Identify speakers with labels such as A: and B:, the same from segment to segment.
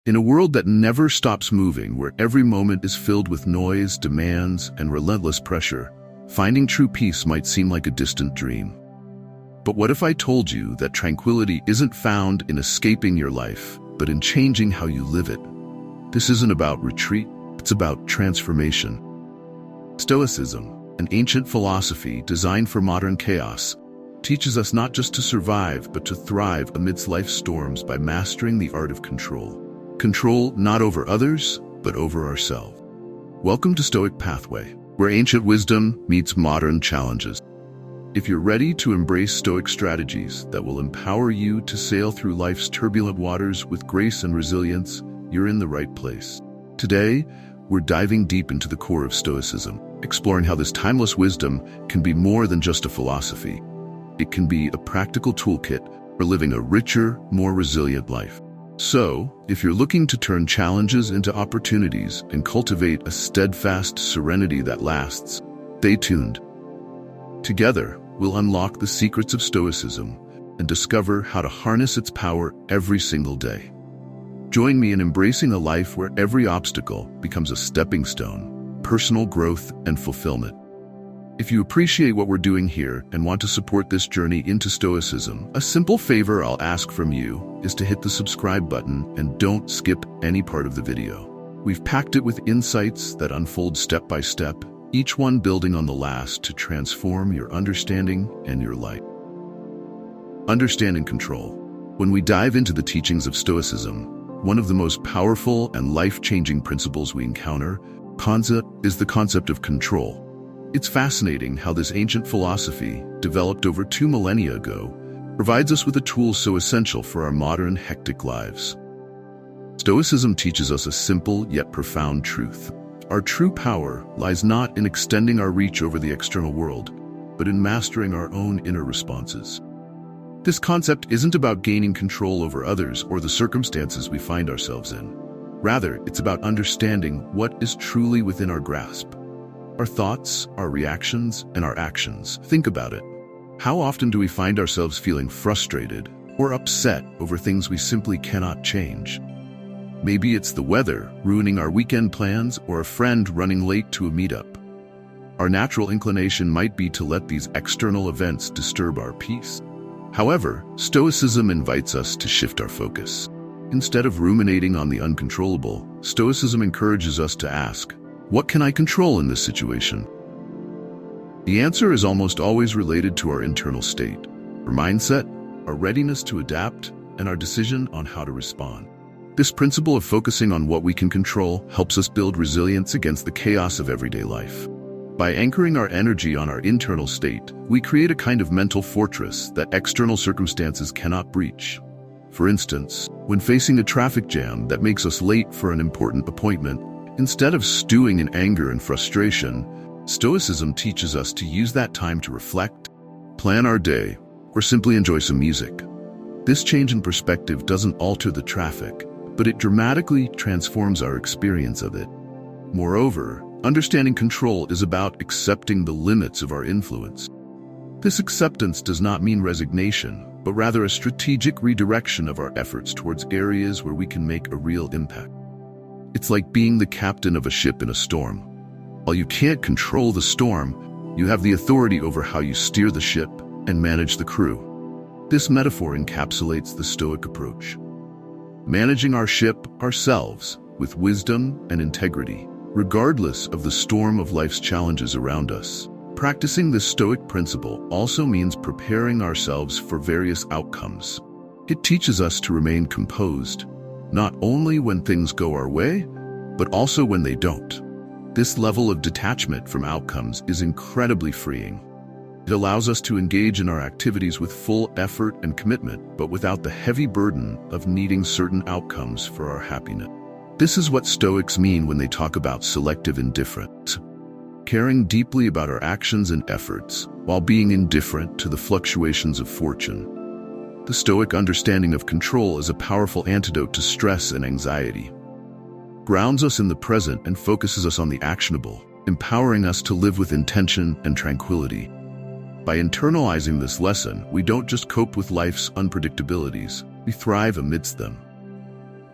A: In a world that never stops moving, where every moment is filled with noise, demands, and relentless pressure, finding true peace might seem like a distant dream. But what if I told you that tranquility isn't found in escaping your life, but in changing how you live it? This isn't about retreat, it's about transformation. Stoicism, an ancient philosophy designed for modern chaos, teaches us not just to survive, but to thrive amidst life's storms by mastering the art of control. Control not over others, but over ourselves. Welcome to Stoic Pathway, where ancient wisdom meets modern challenges. If you're ready to embrace Stoic strategies that will empower you to sail through life's turbulent waters with grace and resilience, you're in the right place. Today, we're diving deep into the core of Stoicism, exploring how this timeless wisdom can be more than just a philosophy. It can be a practical toolkit for living a richer, more resilient life. So, if you're looking to turn challenges into opportunities and cultivate a steadfast serenity that lasts, stay tuned. Together, we'll unlock the secrets of Stoicism and discover how to harness its power every single day. Join me in embracing a life where every obstacle becomes a stepping stone, personal growth, and fulfillment. If you appreciate what we're doing here and want to support this journey into Stoicism, a simple favor I'll ask from you is to hit the subscribe button and don't skip any part of the video. We've packed it with insights that unfold step by step, each one building on the last to transform your understanding and your life. Understand and control. When we dive into the teachings of Stoicism, one of the most powerful and life-changing principles we encounter is the concept of control. It's fascinating how this ancient philosophy, developed over 2 millennia ago, provides us with a tool so essential for our modern, hectic lives. Stoicism teaches us a simple yet profound truth. Our true power lies not in extending our reach over the external world, but in mastering our own inner responses. This concept isn't about gaining control over others or the circumstances we find ourselves in. Rather, it's about understanding what is truly within our grasp. Our thoughts, our reactions, and our actions. Think about it. How often do we find ourselves feeling frustrated or upset over things we simply cannot change? Maybe it's the weather ruining our weekend plans or a friend running late to a meetup. Our natural inclination might be to let these external events disturb our peace. However, Stoicism invites us to shift our focus. Instead of ruminating on the uncontrollable, Stoicism encourages us to ask, what can I control in this situation? The answer is almost always related to our internal state, our mindset, our readiness to adapt, and our decision on how to respond. This principle of focusing on what we can control helps us build resilience against the chaos of everyday life. By anchoring our energy on our internal state, we create a kind of mental fortress that external circumstances cannot breach. For instance, when facing a traffic jam that makes us late for an important appointment, instead of stewing in anger and frustration, Stoicism teaches us to use that time to reflect, plan our day, or simply enjoy some music. This change in perspective doesn't alter the traffic, but it dramatically transforms our experience of it. Moreover, understanding control is about accepting the limits of our influence. This acceptance does not mean resignation, but rather a strategic redirection of our efforts towards areas where we can make a real impact. It's like being the captain of a ship in a storm. While you can't control the storm, you have the authority over how you steer the ship and manage the crew. This metaphor encapsulates the Stoic approach. Managing our ship ourselves with wisdom and integrity, regardless of the storm of life's challenges around us. Practicing this Stoic principle also means preparing ourselves for various outcomes. It teaches us to remain composed, not only when things go our way, but also when they don't. This level of detachment from outcomes is incredibly freeing. It allows us to engage in our activities with full effort and commitment, but without the heavy burden of needing certain outcomes for our happiness. This is what Stoics mean when they talk about selective indifference. Caring deeply about our actions and efforts, while being indifferent to the fluctuations of fortune. The Stoic understanding of control is a powerful antidote to stress and anxiety. Grounds us in the present and focuses us on the actionable, empowering us to live with intention and tranquility. By internalizing this lesson, we don't just cope with life's unpredictabilities, we thrive amidst them.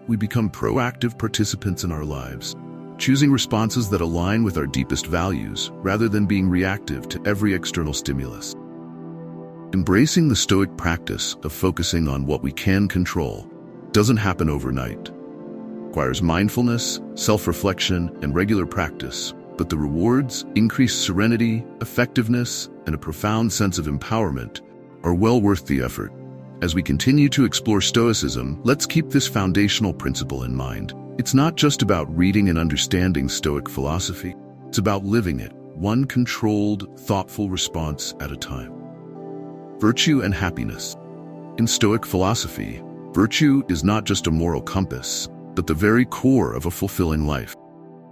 A: we become proactive participants in our lives, choosing responses that align with our deepest values rather than being reactive to every external stimulus. Embracing the Stoic practice of focusing on what we can control doesn't happen overnight. It requires mindfulness, self-reflection, and regular practice, but the rewards, increased serenity, effectiveness, and a profound sense of empowerment are well worth the effort. As we continue to explore Stoicism, let's keep this foundational principle in mind. It's not just about reading and understanding Stoic philosophy. It's about living it, one controlled, thoughtful response at a time. Virtue and happiness. In Stoic philosophy, virtue is not just a moral compass, but the very core of a fulfilling life.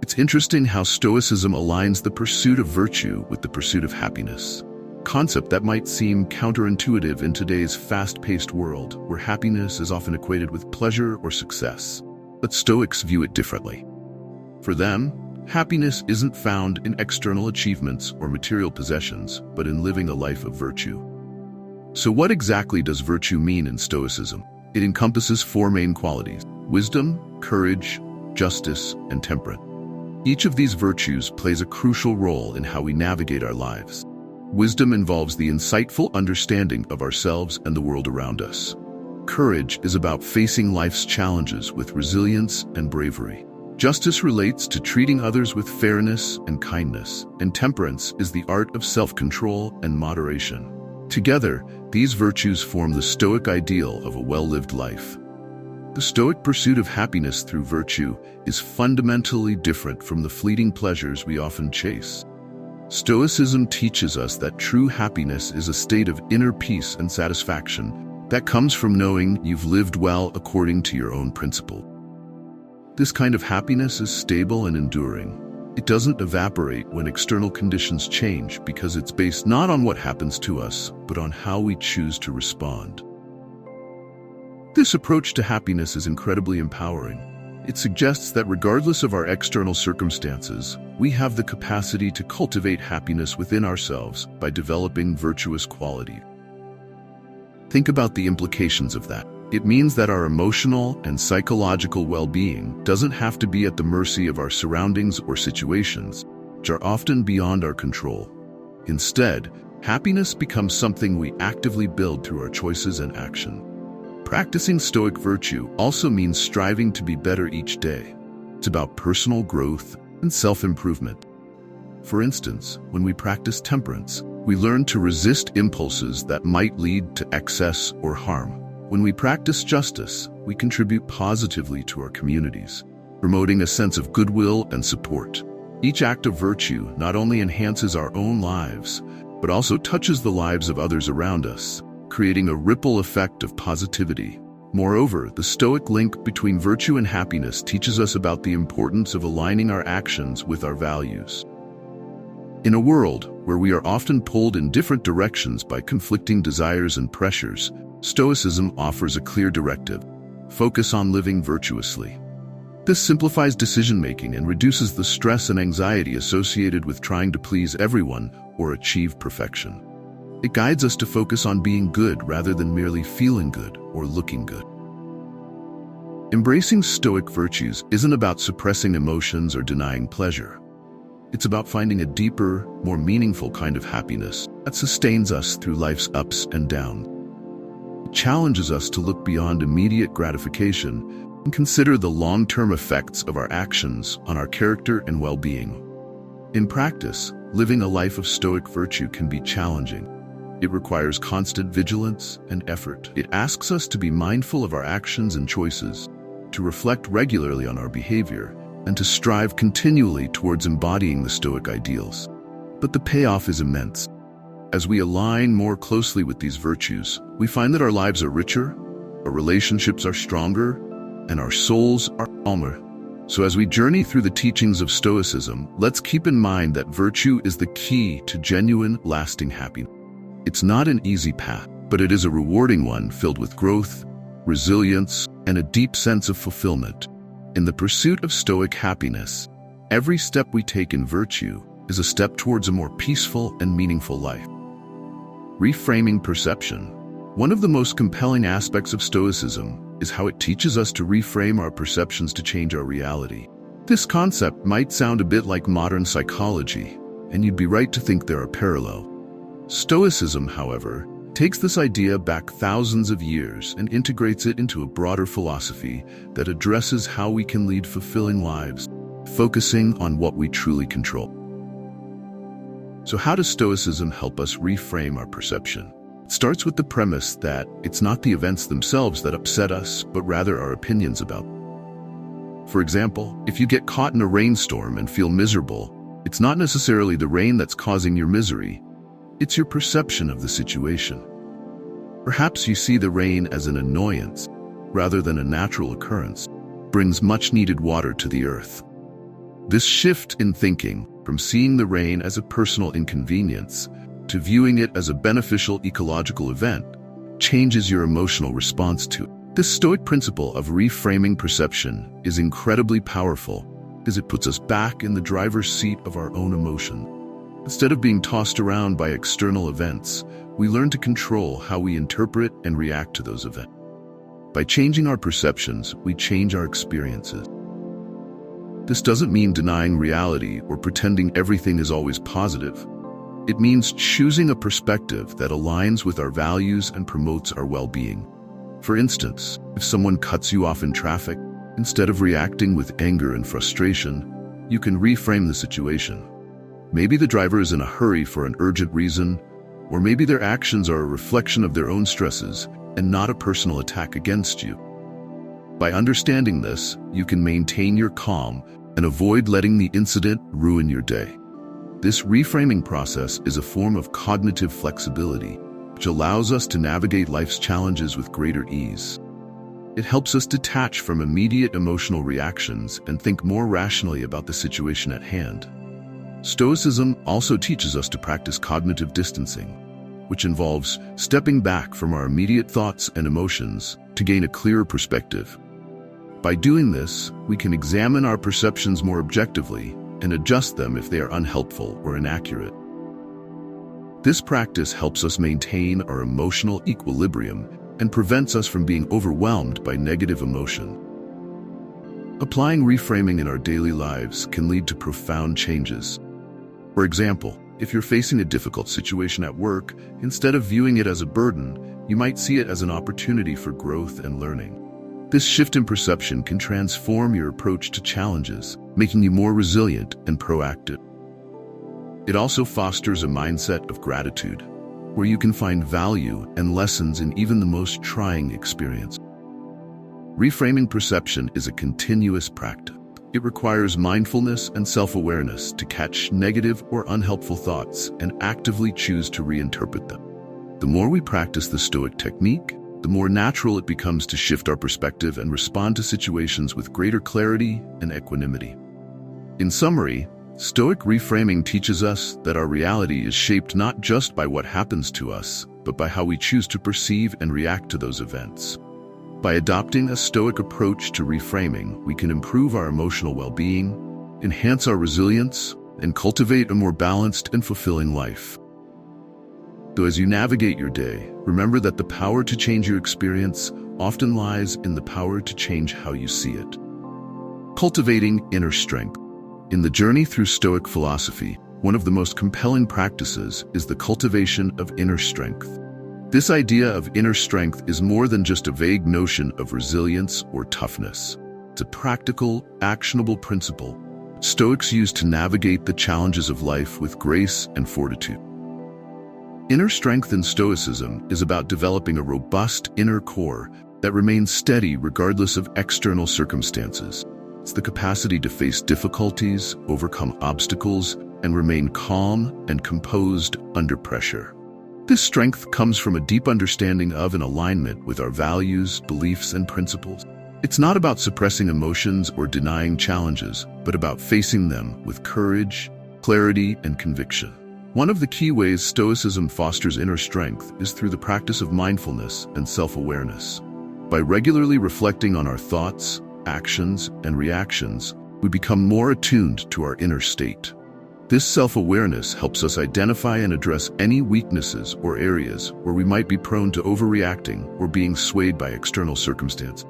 A: It's interesting how Stoicism aligns the pursuit of virtue with the pursuit of happiness, a concept that might seem counterintuitive in today's fast-paced world, where happiness is often equated with pleasure or success. But Stoics view it differently. For them, happiness isn't found in external achievements or material possessions, but in living a life of virtue. So what exactly does virtue mean in Stoicism? It encompasses four main qualities: wisdom, courage, justice, and temperance. Each of these virtues plays a crucial role in how we navigate our lives. Wisdom involves the insightful understanding of ourselves and the world around us. Courage is about facing life's challenges with resilience and bravery. Justice relates to treating others with fairness and kindness, and temperance is the art of self-control and moderation. Together, these virtues form the Stoic ideal of a well-lived life. The Stoic pursuit of happiness through virtue is fundamentally different from the fleeting pleasures we often chase. Stoicism teaches us that true happiness is a state of inner peace and satisfaction that comes from knowing you've lived well according to your own principle. This kind of happiness is stable and enduring. It doesn't evaporate when external conditions change because it's based not on what happens to us, but on how we choose to respond. This approach to happiness is incredibly empowering. It suggests that regardless of our external circumstances, we have the capacity to cultivate happiness within ourselves by developing virtuous qualities. Think about the implications of that. It means that our emotional and psychological well-being doesn't have to be at the mercy of our surroundings or situations, which are often beyond our control. Instead, happiness becomes something we actively build through our choices and action. Practicing Stoic virtue also means striving to be better each day. It's about personal growth and self-improvement. For instance, when we practice temperance, we learn to resist impulses that might lead to excess or harm. When we practice justice, we contribute positively to our communities, promoting a sense of goodwill and support. Each act of virtue not only enhances our own lives, but also touches the lives of others around us, creating a ripple effect of positivity. Moreover, the Stoic link between virtue and happiness teaches us about the importance of aligning our actions with our values. In a world where we are often pulled in different directions by conflicting desires and pressures, Stoicism offers a clear directive: focus on living virtuously. This simplifies decision-making and reduces the stress and anxiety associated with trying to please everyone or achieve perfection. It guides us to focus on being good rather than merely feeling good or looking good. Embracing Stoic virtues isn't about suppressing emotions or denying pleasure. It's about finding a deeper, more meaningful kind of happiness that sustains us through life's ups and downs. It challenges us to look beyond immediate gratification and consider the long-term effects of our actions on our character and well-being. In practice, living a life of Stoic virtue can be challenging. It requires constant vigilance and effort. It asks us to be mindful of our actions and choices, to reflect regularly on our behavior, and to strive continually towards embodying the Stoic ideals. But the payoff is immense. As we align more closely with these virtues, we find that our lives are richer, our relationships are stronger, and our souls are calmer. So as we journey through the teachings of Stoicism, let's keep in mind that virtue is the key to genuine, lasting happiness. It's not an easy path, but it is a rewarding one filled with growth, resilience, and a deep sense of fulfillment. In the pursuit of Stoic happiness, every step we take in virtue is a step towards a more peaceful and meaningful life. Reframing perception. One of the most compelling aspects of Stoicism is how it teaches us to reframe our perceptions to change our reality. This concept might sound a bit like modern psychology, and you'd be right to think there are parallels. Stoicism, however, takes this idea back thousands of years and integrates it into a broader philosophy that addresses how we can lead fulfilling lives, focusing on what we truly control. So how does Stoicism help us reframe our perception? It starts with the premise that it's not the events themselves that upset us, but rather our opinions about them. For example, if you get caught in a rainstorm and feel miserable, it's not necessarily the rain that's causing your misery, it's your perception of the situation. Perhaps you see the rain as an annoyance, rather than a natural occurrence, brings much-needed water to the earth. This shift in thinking, from seeing the rain as a personal inconvenience to viewing it as a beneficial ecological event, changes your emotional response to it. This Stoic principle of reframing perception is incredibly powerful because it puts us back in the driver's seat of our own emotion. Instead of being tossed around by external events, we learn to control how we interpret and react to those events. By changing our perceptions, we change our experiences. This doesn't mean denying reality or pretending everything is always positive. It means choosing a perspective that aligns with our values and promotes our well-being. For instance, if someone cuts you off in traffic, instead of reacting with anger and frustration, you can reframe the situation. Maybe the driver is in a hurry for an urgent reason, or maybe their actions are a reflection of their own stresses and not a personal attack against you. By understanding this, you can maintain your calm and avoid letting the incident ruin your day. This reframing process is a form of cognitive flexibility, which allows us to navigate life's challenges with greater ease. It helps us detach from immediate emotional reactions and think more rationally about the situation at hand. Stoicism also teaches us to practice cognitive distancing, which involves stepping back from our immediate thoughts and emotions to gain a clearer perspective. By doing this, we can examine our perceptions more objectively and adjust them if they are unhelpful or inaccurate. This practice helps us maintain our emotional equilibrium and prevents us from being overwhelmed by negative emotion. Applying reframing in our daily lives can lead to profound changes. For example, if you're facing a difficult situation at work, instead of viewing it as a burden, you might see it as an opportunity for growth and learning. This shift in perception can transform your approach to challenges, making you more resilient and proactive. It also fosters a mindset of gratitude, where you can find value and lessons in even the most trying experience. Reframing perception is a continuous practice. It requires mindfulness and self-awareness to catch negative or unhelpful thoughts and actively choose to reinterpret them. The more we practice the Stoic technique, the more natural it becomes to shift our perspective and respond to situations with greater clarity and equanimity. In summary, Stoic reframing teaches us that our reality is shaped not just by what happens to us, but by how we choose to perceive and react to those events. By adopting a Stoic approach to reframing, we can improve our emotional well-being, enhance our resilience, and cultivate a more balanced and fulfilling life. So as you navigate your day, remember that the power to change your experience often lies in the power to change how you see it. Cultivating inner strength. In the journey through Stoic philosophy, one of the most compelling practices is the cultivation of inner strength. This idea of inner strength is more than just a vague notion of resilience or toughness. It's a practical, actionable principle Stoics use to navigate the challenges of life with grace and fortitude. Inner strength in Stoicism is about developing a robust inner core that remains steady regardless of external circumstances. It's the capacity to face difficulties, overcome obstacles, and remain calm and composed under pressure. This strength comes from a deep understanding of and alignment with our values, beliefs, and principles. It's not about suppressing emotions or denying challenges, but about facing them with courage, clarity, and conviction. One of the key ways Stoicism fosters inner strength is through the practice of mindfulness and self-awareness. By regularly reflecting on our thoughts, actions, and reactions, we become more attuned to our inner state. This self-awareness helps us identify and address any weaknesses or areas where we might be prone to overreacting or being swayed by external circumstances.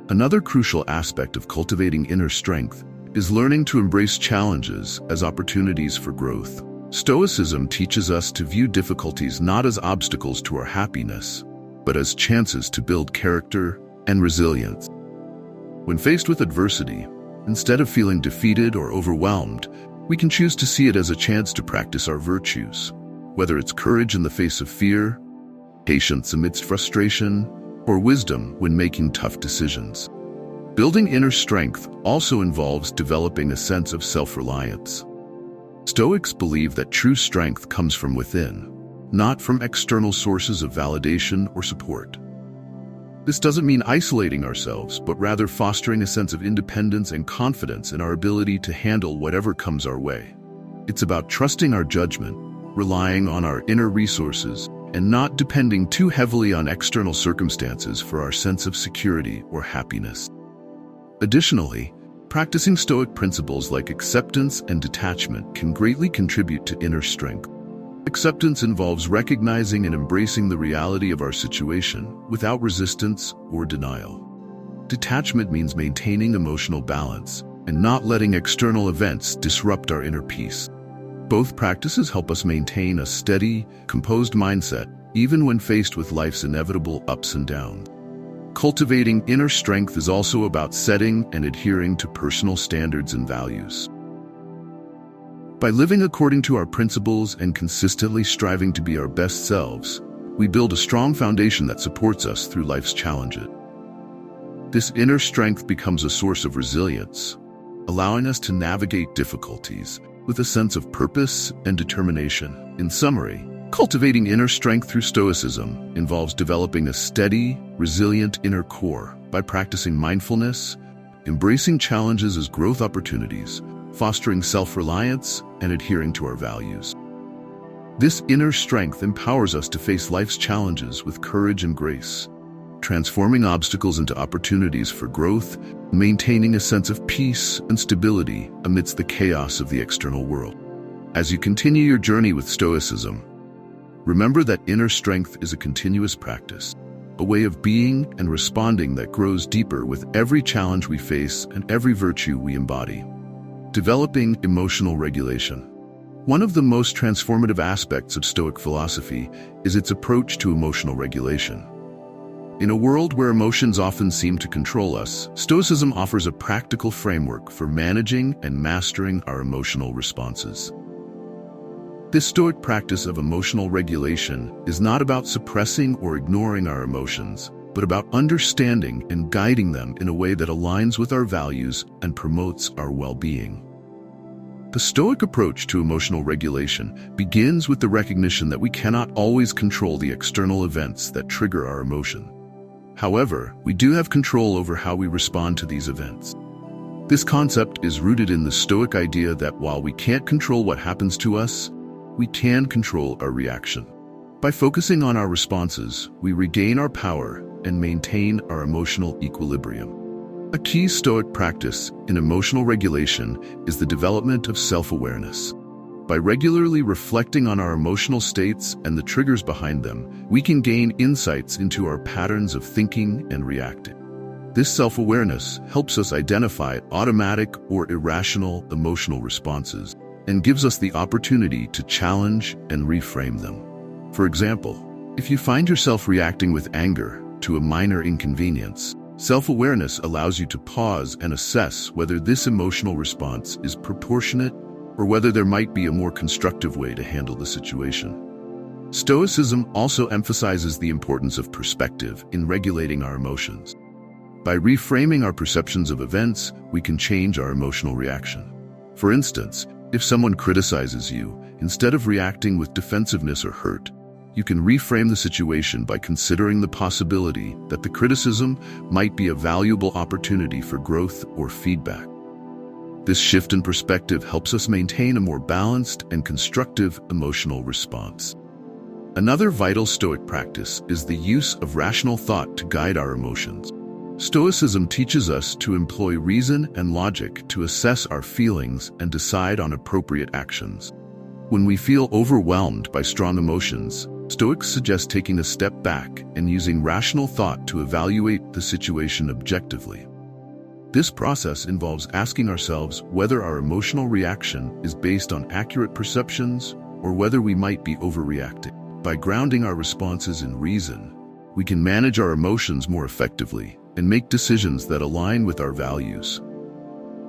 A: Another crucial aspect of cultivating inner strength is learning to embrace challenges as opportunities for growth. Stoicism teaches us to view difficulties not as obstacles to our happiness, but as chances to build character and resilience. When faced with adversity, instead of feeling defeated or overwhelmed, we can choose to see it as a chance to practice our virtues, whether it's courage in the face of fear, patience amidst frustration, or wisdom when making tough decisions. Building inner strength also involves developing a sense of self-reliance. Stoics believe that true strength comes from within, not from external sources of validation or support. This doesn't mean isolating ourselves, but rather fostering a sense of independence and confidence in our ability to handle whatever comes our way. It's about trusting our judgment, relying on our inner resources, and not depending too heavily on external circumstances for our sense of security or happiness. Additionally, practicing Stoic principles like acceptance and detachment can greatly contribute to inner strength. Acceptance involves recognizing and embracing the reality of our situation without resistance or denial. Detachment means maintaining emotional balance and not letting external events disrupt our inner peace. Both practices help us maintain a steady, composed mindset even when faced with life's inevitable ups and downs. Cultivating inner strength is also about setting and adhering to personal standards and values. By living according to our principles and consistently striving to be our best selves, we build a strong foundation that supports us through life's challenges. This inner strength becomes a source of resilience, allowing us to navigate difficulties with a sense of purpose and determination. In summary, cultivating inner strength through Stoicism involves developing a steady, resilient inner core by practicing mindfulness, embracing challenges as growth opportunities, fostering self-reliance, and adhering to our values. This inner strength empowers us to face life's challenges with courage and grace, transforming obstacles into opportunities for growth, maintaining a sense of peace and stability amidst the chaos of the external world. As you continue your journey with Stoicism, remember that inner strength is a continuous practice, a way of being and responding that grows deeper with every challenge we face and every virtue we embody. Developing emotional regulation. One of the most transformative aspects of Stoic philosophy is its approach to emotional regulation. In a world where emotions often seem to control us, Stoicism offers a practical framework for managing and mastering our emotional responses. This Stoic practice of emotional regulation is not about suppressing or ignoring our emotions, but about understanding and guiding them in a way that aligns with our values and promotes our well-being. The Stoic approach to emotional regulation begins with the recognition that we cannot always control the external events that trigger our emotion. However, we do have control over how we respond to these events. This concept is rooted in the Stoic idea that while we can't control what happens to us, we can control our reaction. By focusing on our responses, we regain our power and maintain our emotional equilibrium. A key Stoic practice in emotional regulation is the development of self-awareness. By regularly reflecting on our emotional states and the triggers behind them, we can gain insights into our patterns of thinking and reacting. This self-awareness helps us identify automatic or irrational emotional responses and gives us the opportunity to challenge and reframe them. For example, if you find yourself reacting with anger to a minor inconvenience, self-awareness allows you to pause and assess whether this emotional response is proportionate or whether there might be a more constructive way to handle the situation. Stoicism also emphasizes the importance of perspective in regulating our emotions. By reframing our perceptions of events, we can change our emotional reaction. For instance, if someone criticizes you, instead of reacting with defensiveness or hurt, you can reframe the situation by considering the possibility that the criticism might be a valuable opportunity for growth or feedback. This shift in perspective helps us maintain a more balanced and constructive emotional response. Another vital Stoic practice is the use of rational thought to guide our emotions. Stoicism teaches us to employ reason and logic to assess our feelings and decide on appropriate actions. When we feel overwhelmed by strong emotions, Stoics suggest taking a step back and using rational thought to evaluate the situation objectively. This process involves asking ourselves whether our emotional reaction is based on accurate perceptions or whether we might be overreacting. By grounding our responses in reason, we can manage our emotions more effectively and make decisions that align with our values.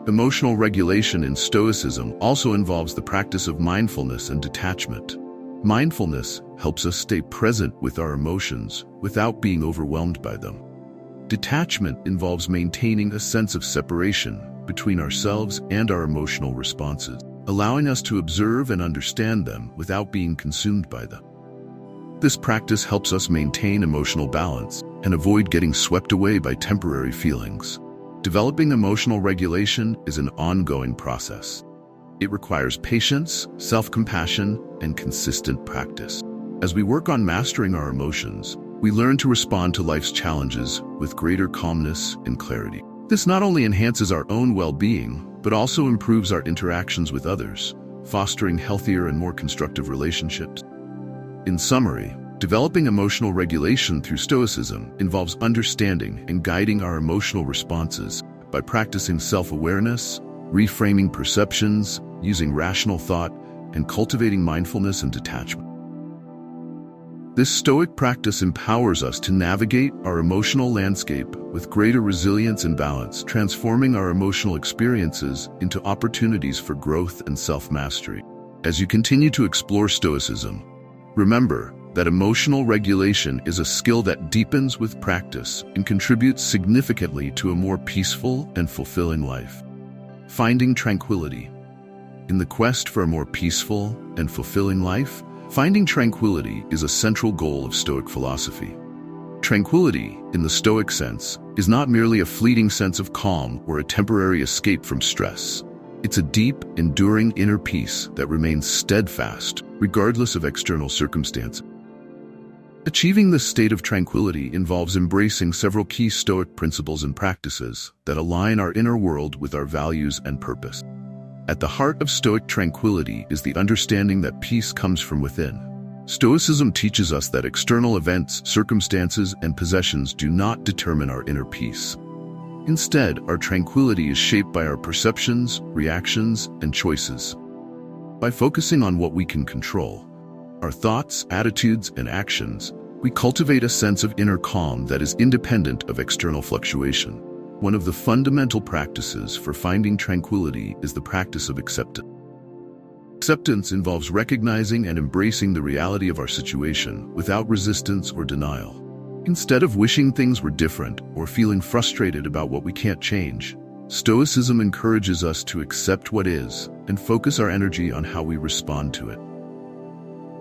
A: Emotional regulation in Stoicism also involves the practice of mindfulness and detachment. Mindfulness helps us stay present with our emotions without being overwhelmed by them. Detachment involves maintaining a sense of separation between ourselves and our emotional responses, allowing us to observe and understand them without being consumed by them. This practice helps us maintain emotional balance and avoid getting swept away by temporary feelings. Developing emotional regulation is an ongoing process. It requires patience, self-compassion, and consistent practice. As we work on mastering our emotions, we learn to respond to life's challenges with greater calmness and clarity. This not only enhances our own well-being, but also improves our interactions with others, fostering healthier and more constructive relationships. In summary, developing emotional regulation through Stoicism involves understanding and guiding our emotional responses by practicing self-awareness, reframing perceptions, using rational thought, and cultivating mindfulness and detachment. This Stoic practice empowers us to navigate our emotional landscape with greater resilience and balance, transforming our emotional experiences into opportunities for growth and self-mastery. As you continue to explore Stoicism, remember that emotional regulation is a skill that deepens with practice and contributes significantly to a more peaceful and fulfilling life. Finding tranquility. In the quest for a more peaceful and fulfilling life, finding tranquility is a central goal of Stoic philosophy. Tranquility, in the Stoic sense, is not merely a fleeting sense of calm or a temporary escape from stress. It's a deep, enduring inner peace that remains steadfast, regardless of external circumstances. Achieving this state of tranquility involves embracing several key Stoic principles and practices that align our inner world with our values and purpose. At the heart of Stoic tranquility is the understanding that peace comes from within. Stoicism teaches us that external events, circumstances, and possessions do not determine our inner peace. Instead, our tranquility is shaped by our perceptions, reactions, and choices. By focusing on what we can control, our thoughts, attitudes, and actions, we cultivate a sense of inner calm that is independent of external fluctuation. One of the fundamental practices for finding tranquility is the practice of acceptance. Acceptance involves recognizing and embracing the reality of our situation without resistance or denial. Instead of wishing things were different or feeling frustrated about what we can't change, Stoicism encourages us to accept what is and focus our energy on how we respond to it.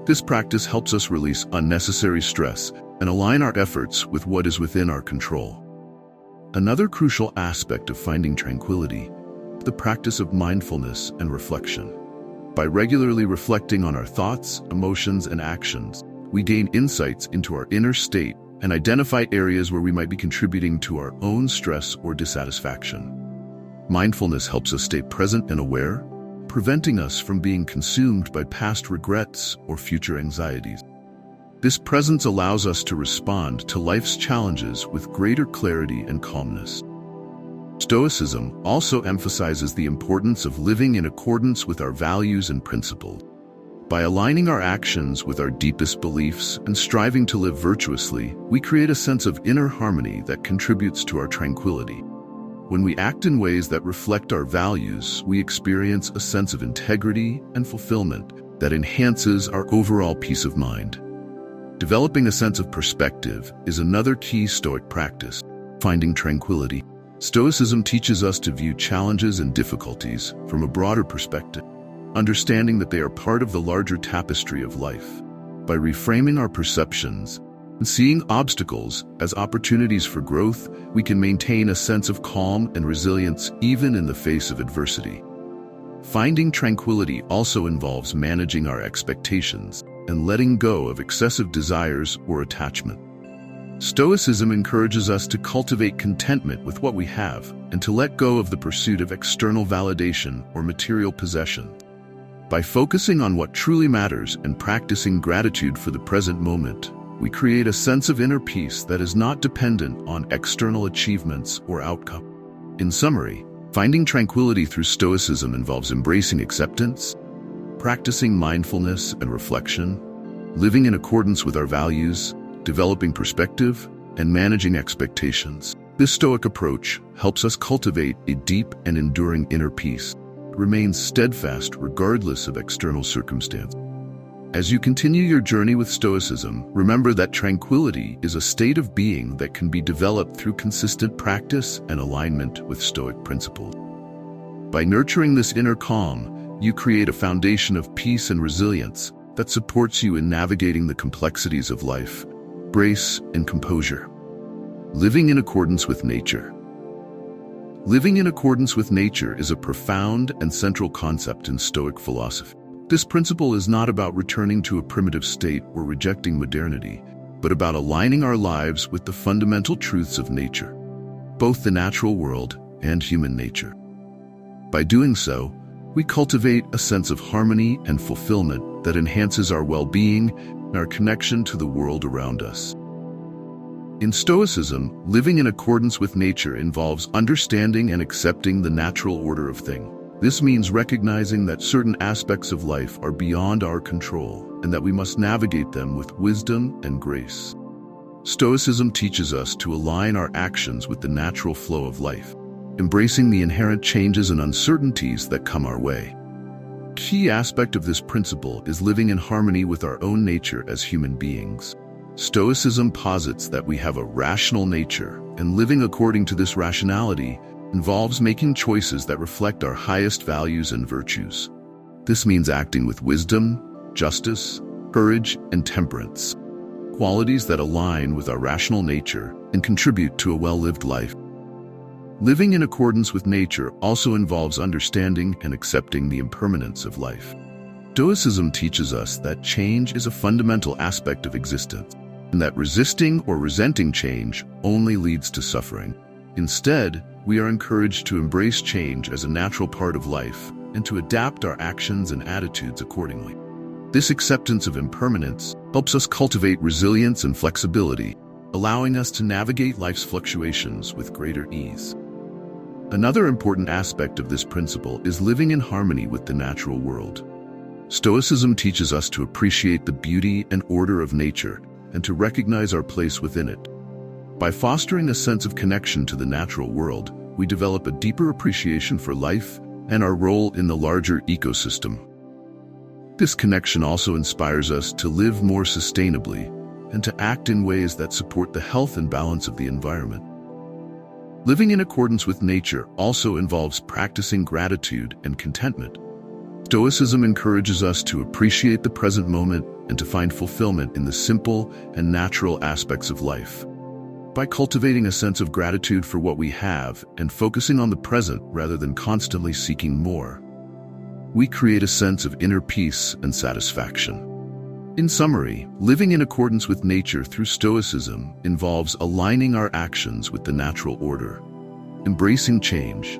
A: This practice helps us release unnecessary stress and align our efforts with what is within our control. Another crucial aspect of finding tranquility is the practice of mindfulness and reflection. By regularly reflecting on our thoughts, emotions, and actions, we gain insights into our inner state and identify areas where we might be contributing to our own stress or dissatisfaction. Mindfulness helps us stay present and aware, preventing us from being consumed by past regrets or future anxieties. This presence allows us to respond to life's challenges with greater clarity and calmness. Stoicism also emphasizes the importance of living in accordance with our values and principles. By aligning our actions with our deepest beliefs and striving to live virtuously, we create a sense of inner harmony that contributes to our tranquility. When we act in ways that reflect our values, we experience a sense of integrity and fulfillment that enhances our overall peace of mind. Developing a sense of perspective is another key Stoic practice. Finding tranquility. Stoicism teaches us to view challenges and difficulties from a broader perspective, understanding that they are part of the larger tapestry of life. By reframing our perceptions and seeing obstacles as opportunities for growth, we can maintain a sense of calm and resilience even in the face of adversity. Finding tranquility also involves managing our expectations and letting go of excessive desires or attachment. Stoicism encourages us to cultivate contentment with what we have and to let go of the pursuit of external validation or material possession. By focusing on what truly matters and practicing gratitude for the present moment, we create a sense of inner peace that is not dependent on external achievements or outcome. In summary, finding tranquility through Stoicism involves embracing acceptance, practicing mindfulness and reflection, living in accordance with our values, developing perspective, and managing expectations. This Stoic approach helps us cultivate a deep and enduring inner peace, remain steadfast regardless of external circumstance. As you continue your journey with Stoicism, remember that tranquility is a state of being that can be developed through consistent practice and alignment with Stoic principles. By nurturing this inner calm, you create a foundation of peace and resilience that supports you in navigating the complexities of life, grace and composure. Living in accordance with nature. Living in accordance with nature is a profound and central concept in Stoic philosophy. This principle is not about returning to a primitive state or rejecting modernity, but about aligning our lives with the fundamental truths of nature, both the natural world and human nature. By doing so, we cultivate a sense of harmony and fulfillment that enhances our well-being and our connection to the world around us. In Stoicism, living in accordance with nature involves understanding and accepting the natural order of things. This means recognizing that certain aspects of life are beyond our control and that we must navigate them with wisdom and grace. Stoicism teaches us to align our actions with the natural flow of life, embracing the inherent changes and uncertainties that come our way. A key aspect of this principle is living in harmony with our own nature as human beings. Stoicism posits that we have a rational nature, and living according to this rationality involves making choices that reflect our highest values and virtues. This means acting with wisdom, justice, courage, and temperance, qualities that align with our rational nature and contribute to a well-lived life. Living in accordance with nature also involves understanding and accepting the impermanence of life. Stoicism teaches us that change is a fundamental aspect of existence, and that resisting or resenting change only leads to suffering. Instead, we are encouraged to embrace change as a natural part of life and to adapt our actions and attitudes accordingly. This acceptance of impermanence helps us cultivate resilience and flexibility, allowing us to navigate life's fluctuations with greater ease. Another important aspect of this principle is living in harmony with the natural world. Stoicism teaches us to appreciate the beauty and order of nature and to recognize our place within it. By fostering a sense of connection to the natural world, we develop a deeper appreciation for life and our role in the larger ecosystem. This connection also inspires us to live more sustainably and to act in ways that support the health and balance of the environment. Living in accordance with nature also involves practicing gratitude and contentment. Stoicism encourages us to appreciate the present moment and to find fulfillment in the simple and natural aspects of life. By cultivating a sense of gratitude for what we have and focusing on the present rather than constantly seeking more, we create a sense of inner peace and satisfaction. In summary, living in accordance with nature through Stoicism involves aligning our actions with the natural order, embracing change,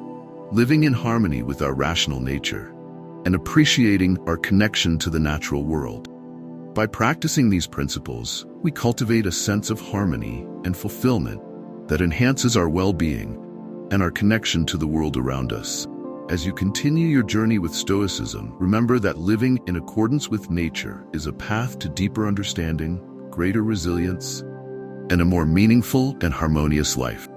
A: living in harmony with our rational nature, and appreciating our connection to the natural world. By practicing these principles, we cultivate a sense of harmony and fulfillment that enhances our well-being and our connection to the world around us. As you continue your journey with Stoicism, remember that living in accordance with nature is a path to deeper understanding, greater resilience, and a more meaningful and harmonious life.